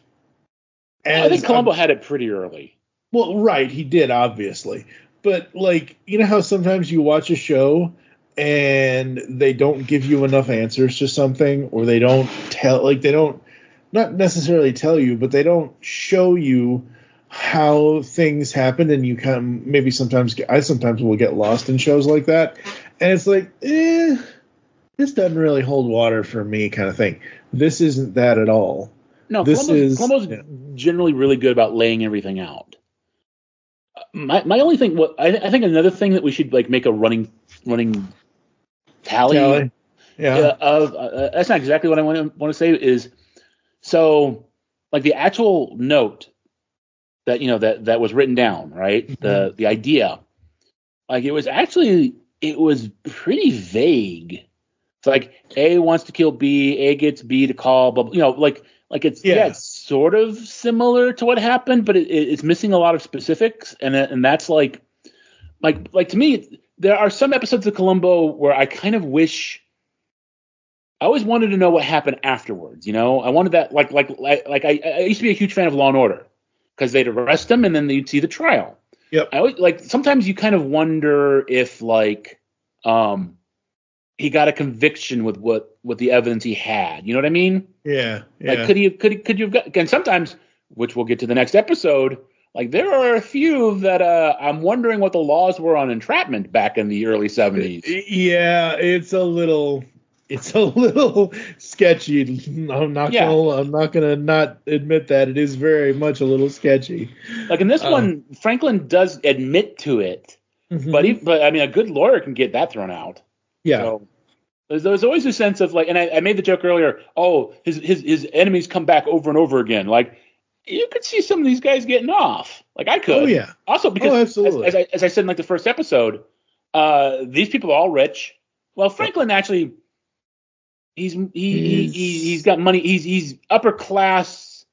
Speaker 5: I think Columbo had it pretty early.
Speaker 4: Well, right, he did, obviously. But how sometimes you watch a show and they don't give you enough answers to something, or they don't not necessarily tell you, but they don't show you how things happen, and you I sometimes will get lost in shows like that, And it's like, this doesn't really hold water for me kind of thing. This isn't that at all.
Speaker 5: No, Columbo's generally really good about laying everything out. My only thing, I think another thing that we should like make a running tally. Yeah. That's not exactly what I want to say. Is so like the actual note that that was written down, right? Mm-hmm. The idea, like it was pretty vague. It's like A wants to kill B, A gets B to call, but it's sort of similar to what happened, but it's missing a lot of specifics, and that's like to me, there are some episodes of Columbo where I kind of wish. I always wanted to know what happened afterwards. I wanted that I used to be a huge fan of Law and Order because they'd arrest him and then you'd see the trial.
Speaker 4: Yep.
Speaker 5: I always, sometimes you kind of wonder if he got a conviction with what the evidence he had. You know what I mean?
Speaker 4: Yeah.
Speaker 5: Like could you have got, and sometimes, which we'll get to the next episode, like there are a few that I'm wondering what the laws were on entrapment back in the early 70s.
Speaker 4: Yeah, it's a little sketchy. I'm not gonna not admit that it is very much a little sketchy.
Speaker 5: Like in this one, Franklin does admit to it,
Speaker 4: mm-hmm.
Speaker 5: but I mean, a good lawyer can get that thrown out.
Speaker 4: Yeah.
Speaker 5: So there's always a sense of like, and I made the joke earlier. Oh, his enemies come back over and over again. Like you could see some of these guys getting off. Like I could.
Speaker 4: Oh yeah.
Speaker 5: Also because
Speaker 4: absolutely.
Speaker 5: As I said in like the first episode, these people are all rich. Well, Franklin actually. He's got money. He's upper class,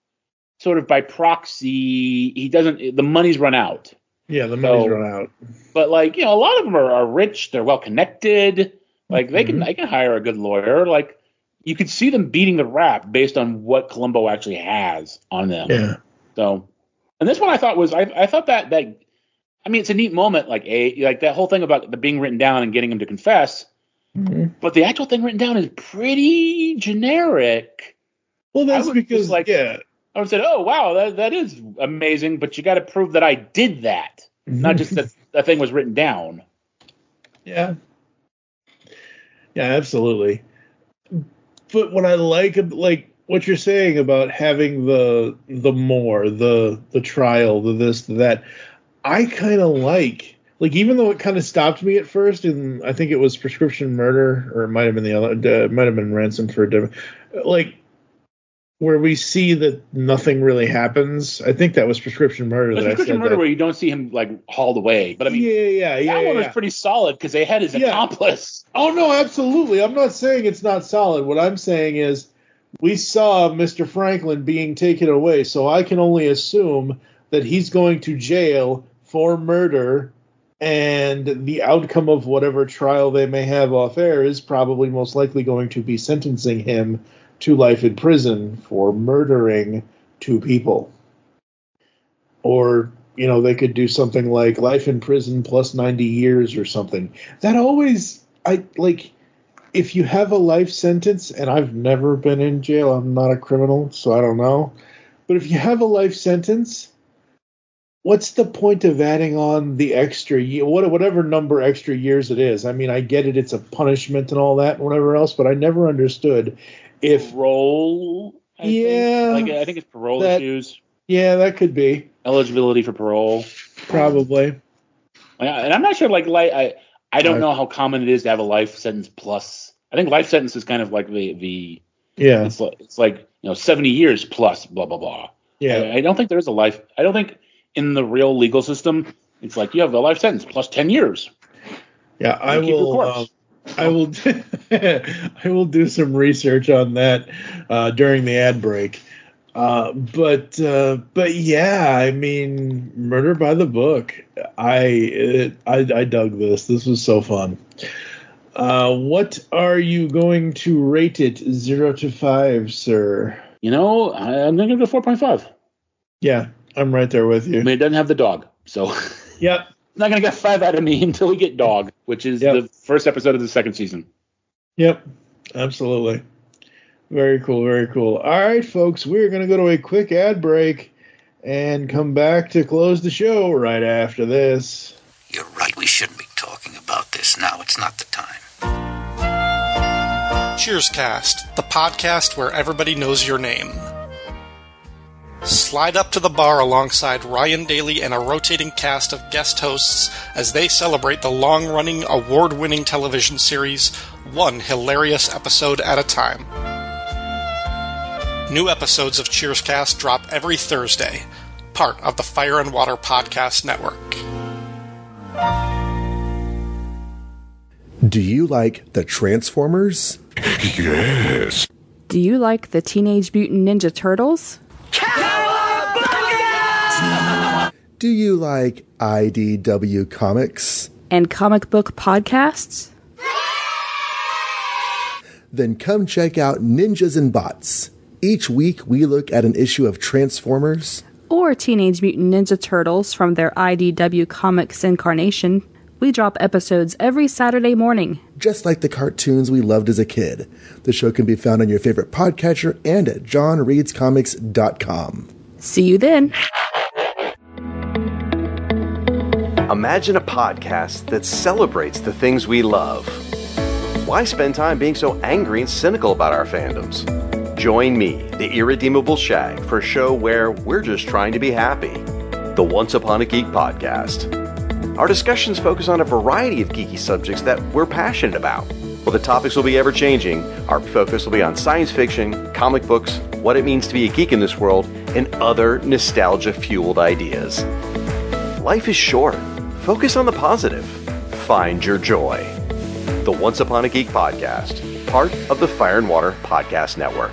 Speaker 5: sort of by proxy. He doesn't. The money's run out.
Speaker 4: Yeah, the money's run out.
Speaker 5: But a lot of them are rich. They're well connected. Like they can hire a good lawyer. Like you could see them beating the rap based on what Columbo actually has on them.
Speaker 4: Yeah.
Speaker 5: So, and this one I thought that I mean it's a neat moment. Like that whole thing about the being written down and getting him to confess.
Speaker 4: Mm-hmm.
Speaker 5: But the actual thing written down is pretty generic.
Speaker 4: Well, that's because
Speaker 5: I would say, oh wow, that is amazing, but you got to prove that I did that, not just that that thing was written down.
Speaker 4: Yeah, absolutely. But what I like what you're saying about having the trial, the this, the that, I kind of like. Like, even though it kind of stopped me at first, and I think it was Prescription Murder, or it might have been the other, it might have been Ransom for a Different, like, where we see that nothing really happens. I think that was Prescription Murder.
Speaker 5: Prescription Murder, where you don't see him, like, hauled away. But, I mean, that one was pretty solid, because they had his accomplice.
Speaker 4: Oh, no, absolutely. I'm not saying it's not solid. What I'm saying is we saw Mr. Franklin being taken away, so I can only assume that he's going to jail for murder. And the outcome of whatever trial they may have off air is probably most likely going to be sentencing him to life in prison for murdering two people. Or, they could do something like life in prison plus 90 years or something. That always, if you have a life sentence, and I've never been in jail, I'm not a criminal, so I don't know. But if you have a life sentence, what's the point of adding on the extra year, whatever number extra years it is? I mean, I get it; it's a punishment and all that, and whatever else. But I never understood if
Speaker 5: parole. I think it's parole issues.
Speaker 4: Yeah, that could be
Speaker 5: eligibility for parole,
Speaker 4: probably.
Speaker 5: And I'm not sure. I don't know how common it is to have a life sentence plus. I think life sentence is kind of like the It's like 70 years plus blah blah blah.
Speaker 4: Yeah,
Speaker 5: I don't think there's a life. I don't think. In the real legal system, it's like you have a life sentence plus 10 years.
Speaker 4: Yeah, I will I will do some research on that during the ad break. But yeah, I mean, Murder by the Book. I dug this. This was so fun. What are you going to rate it 0 to 5, sir?
Speaker 5: I'm going to give it a 4.5.
Speaker 4: Yeah. I'm right there with you.
Speaker 5: I mean, it doesn't have the dog, so
Speaker 4: yep.
Speaker 5: Not going to get 5 out of me until we get Dog, which is the first episode of the second season.
Speaker 4: Yep, absolutely. Very cool, very cool. All right, folks, we're going to go to a quick ad break and come back to close the show right after this.
Speaker 2: You're right, we shouldn't be talking about this now. It's not the time.
Speaker 6: Cheerscast, the podcast where everybody knows your name. Slide up to the bar alongside Ryan Daly and a rotating cast of guest hosts as they celebrate the long-running, award-winning television series, one hilarious episode at a time. New episodes of Cheerscast drop every Thursday, part of the Fire and Water Podcast Network.
Speaker 7: Do you like the Transformers?
Speaker 1: Yes.
Speaker 8: Do you like the Teenage Mutant Ninja Turtles?
Speaker 7: Do you like IDW Comics?
Speaker 8: And comic book podcasts?
Speaker 7: Then come check out Ninjas and Bots. Each week we look at an issue of Transformers
Speaker 8: Or Teenage Mutant Ninja Turtles from their IDW Comics incarnation. We drop episodes every Saturday morning.
Speaker 7: just like the cartoons we loved as a kid. The show can be found on your favorite podcatcher and at johnreadscomics.com.
Speaker 8: See you then.
Speaker 9: Imagine a podcast that celebrates the things we love. Why spend time being so angry and cynical about our fandoms? Join me, the irredeemable Shag, for a show where we're just trying to be happy. The Once Upon a Geek podcast. Our discussions focus on a variety of geeky subjects that we're passionate about. While the topics will be ever-changing, our focus will be on science fiction, comic books, what it means to be a geek in this world, and other nostalgia-fueled ideas. Life is short. Focus on the positive. Find your joy. The Once Upon a Geek podcast, part of the Fire and Water Podcast Network.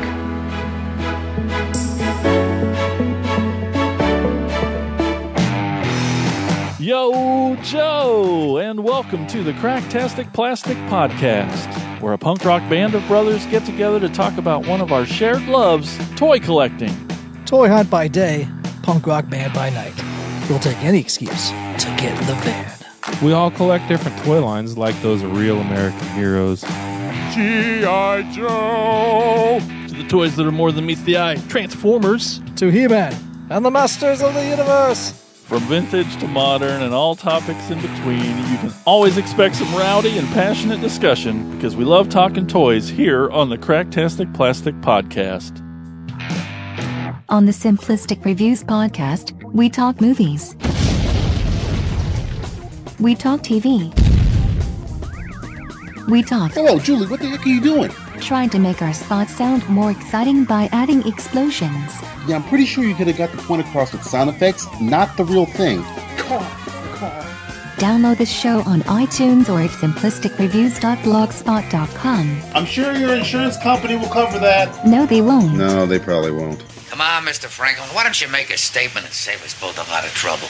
Speaker 10: Yo, Joe, and welcome to the Cracktastic Plastic Podcast, where a punk rock band of brothers get together to talk about one of our shared loves, toy collecting.
Speaker 11: Toy hunt by day, punk rock band by night. We'll take any excuse to get in the van.
Speaker 10: We all collect different toy lines like those real American heroes. G.I. Joe! To the toys that are more than meets the eye, Transformers.
Speaker 11: To He-Man and the Masters of the Universe.
Speaker 10: From vintage to modern and all topics in between, you can always expect some rowdy and passionate discussion because we love talking toys here on the Cracktastic Plastic Podcast.
Speaker 12: On the Simplistic Reviews podcast, we talk movies. We talk TV. We talk...
Speaker 13: Hello, Julie, what the heck are you doing?
Speaker 12: Trying to make our spots sound more exciting by adding explosions.
Speaker 13: Yeah, I'm pretty sure you could have got the point across with sound effects, not the real thing.
Speaker 12: Download this show on iTunes or at simplisticreviews.blogspot.com.
Speaker 13: I'm sure your insurance company will cover that.
Speaker 12: No, they won't.
Speaker 13: No, they probably won't.
Speaker 2: Come on, Mr. Franklin, why don't you make a statement and save us both a lot of trouble?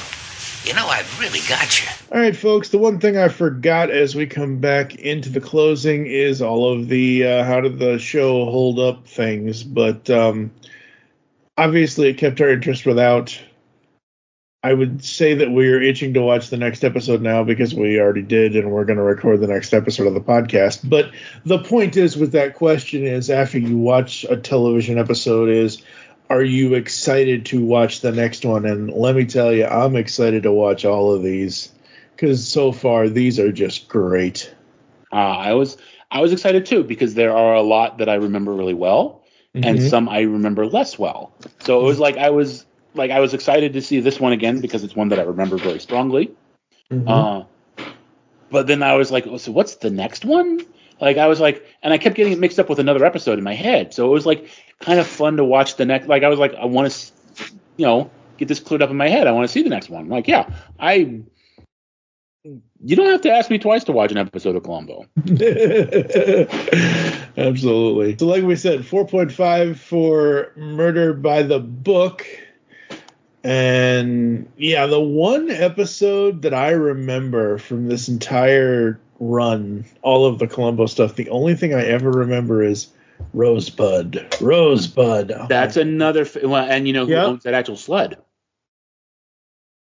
Speaker 2: You know, I've really got you.
Speaker 4: All right, folks, the one thing I forgot as we come back into the closing is all of the how did the show hold up things. But obviously it kept our interest without. I would say that we're itching to watch the next episode now because we already did, and we're going to record the next episode of the podcast. But the point is with that question is after you watch a television episode is, are you excited to watch the next one? And let me tell you, I'm excited to watch all of these because so far these are just great.
Speaker 5: I was excited too because there are a lot that I remember really well, and some I remember less well. So it was like I was excited to see this one again because it's one that I remember very strongly. But then I was like, oh, so what's the next one? Like I was like, and I kept getting it mixed up with another episode in my head. So it was like kind of fun to watch the next. Like I was like, I want to, get this cleared up in my head. I want to see the next one. I'm like, yeah, you don't have to ask me twice to watch an episode of Columbo.
Speaker 4: Absolutely. So like we said, 4.5 for Murder by the Book. And yeah, the one episode that I remember from this entire run, all of the Columbo stuff, the only thing I ever remember is Rosebud.
Speaker 5: That's another and you know who owns that actual sled?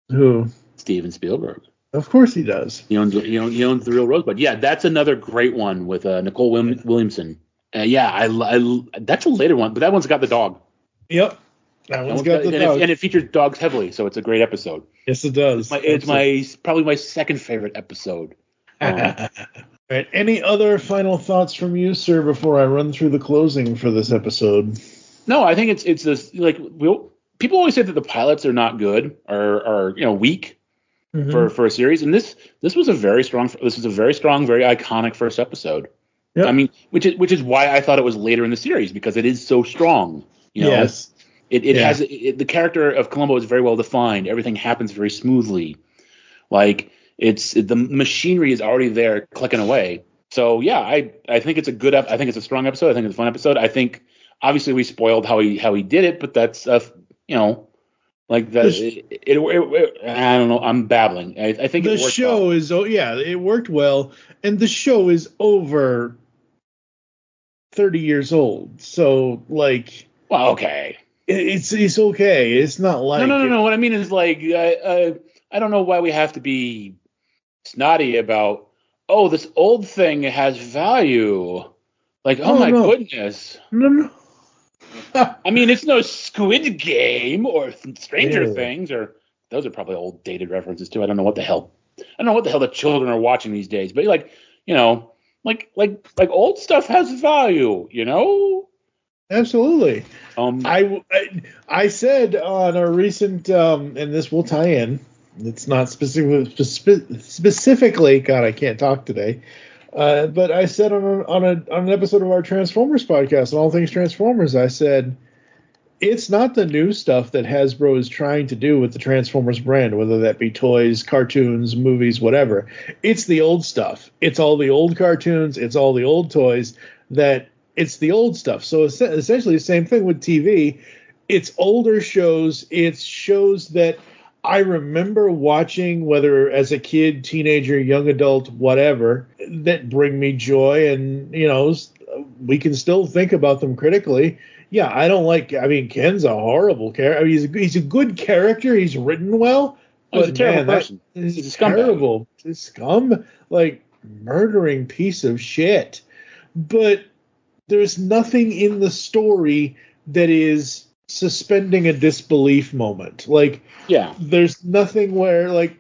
Speaker 4: Who?
Speaker 5: Steven Spielberg.
Speaker 4: Of course he does.
Speaker 5: He owns the real Rosebud. Yeah, that's another great one with Nicole Williamson. That's a later one, but that one's got the dog.
Speaker 4: Yep. That one's got the dog.
Speaker 5: And it features dogs heavily, so it's a great episode.
Speaker 4: Yes, it does.
Speaker 5: It's probably my second favorite episode.
Speaker 4: All right. Any other final thoughts from you, sir, before I run through the closing for this episode?
Speaker 5: No, I think it's this, like, people always say that the pilots are not good or weak for a series, and this was a very strong, very iconic first episode. Yep. I mean, which is why I thought it was later in the series, because it is so strong.
Speaker 4: Yes.
Speaker 5: It has the character of Columbo is very well defined. Everything happens very smoothly. Like the machinery is already there clicking away. So yeah, I think it's I think it's a strong episode. I think it's a fun episode. I think obviously we spoiled how he did it, but that's like that. I don't know. I'm babbling. I think
Speaker 4: the show is it worked well, and the show is over 30 years old. So like,
Speaker 5: well, okay.
Speaker 4: It's okay. It's not like
Speaker 5: no. What I mean is like I don't know why we have to be snotty about this old thing has value. Like my goodness.
Speaker 4: No.
Speaker 5: I mean, it's no Squid Game or Stranger Things, or those are probably old dated references too. I don't know what the hell the children are watching these days. But like old stuff has value.
Speaker 4: Absolutely. I said on a recent, and this will tie in. It's not specifically. God, I can't talk today. But I said on an episode of our Transformers podcast, on All Things Transformers, I said it's not the new stuff that Hasbro is trying to do with the Transformers brand, whether that be toys, cartoons, movies, whatever. It's the old stuff. It's all the old cartoons. It's all the old toys that. It's the old stuff. So essentially the same thing with TV. It's older shows. It's shows that I remember watching, whether as a kid, teenager, young adult, whatever, that bring me joy. And, we can still think about them critically. Yeah, Ken's a horrible character. I mean, he's a good character. He's written well.
Speaker 5: He's a terrible person.
Speaker 4: He's a terrible, murdering piece of shit. But there's nothing in the story that is suspending a disbelief moment. There's nothing where, like,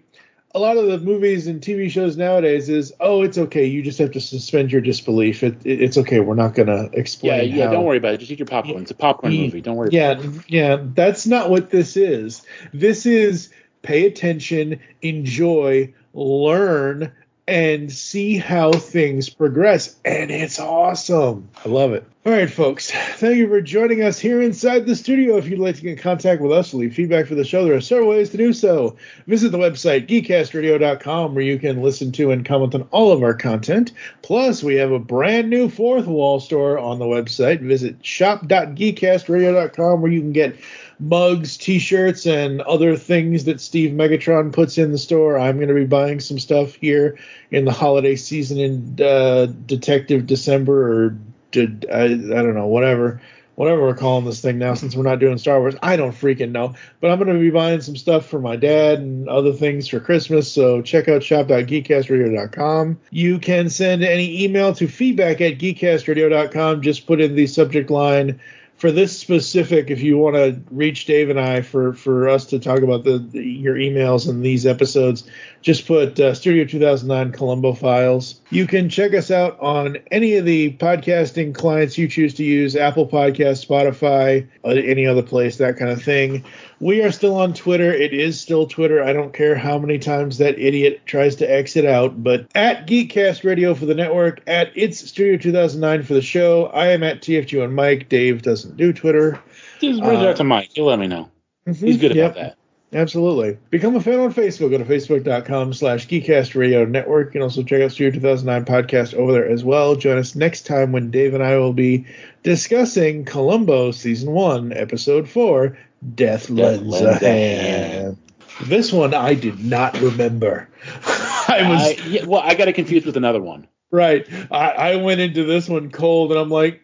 Speaker 4: a lot of the movies and TV shows nowadays is, it's okay. You just have to suspend your disbelief. It's okay. We're not going to explain.
Speaker 5: Yeah. Don't worry about it. Just eat your popcorn. It's a popcorn movie. Don't worry.
Speaker 4: Yeah. That's not what this is. This is pay attention, enjoy, learn, and see how things progress. And it's awesome. I love it. All right, folks. Thank you for joining us here inside the studio. If you'd like to get in contact with us, leave feedback for the show, there are several ways to do so. Visit the website, geekcastradio.com, where you can listen to and comment on all of our content. Plus, we have a brand new fourth wall store on the website. Visit shop.geekcastradio.com, where you can get mugs, t-shirts, and other things that Steve Megatron puts in the store. I'm going to be buying some stuff here in the holiday season in Detective December, or I don't know, whatever we're calling this thing now, since we're not doing Star Wars. I don't freaking know. But I'm going to be buying some stuff for my dad and other things for Christmas, so check out shop.geekcastradio.com. You can send any email to feedback@geekcastradio.com. Just put in the subject line for this specific, if you want to reach Dave and I for us to talk about your emails in these episodes, just put Studio 2009 Columbo Files. You can check us out on any of the podcasting clients you choose to use, Apple Podcasts, Spotify, any other place, that kind of thing. We are still on Twitter. It is still Twitter. I don't care how many times that idiot tries to exit out, but at Geekcast Radio for the network, at It's Studio 2009 for the show. I am at TFG1Mike. Dave doesn't do Twitter.
Speaker 5: Just reach out to Mike. He'll let me know. He's good about that.
Speaker 4: Absolutely. Become a fan on Facebook. Go to facebook.com/Geekcast Radio Network. You can also check out Studio 2009 podcast over there as well. Join us next time when Dave and I will be discussing Columbo Season 1, Episode 4, Death Lends a Hand. This one I did not remember.
Speaker 5: I got it confused with another one.
Speaker 4: Right. I went into this one cold, and I'm like,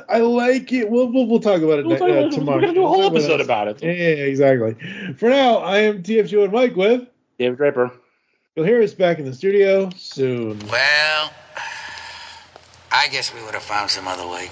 Speaker 4: I like it. We'll talk about it tomorrow.
Speaker 5: We're going to do a whole episode about it.
Speaker 4: Yeah, exactly. For now, I am TFG1Mike with
Speaker 5: David Draper.
Speaker 4: You'll hear us back in the studio soon.
Speaker 2: Well, I guess we would have found some other way.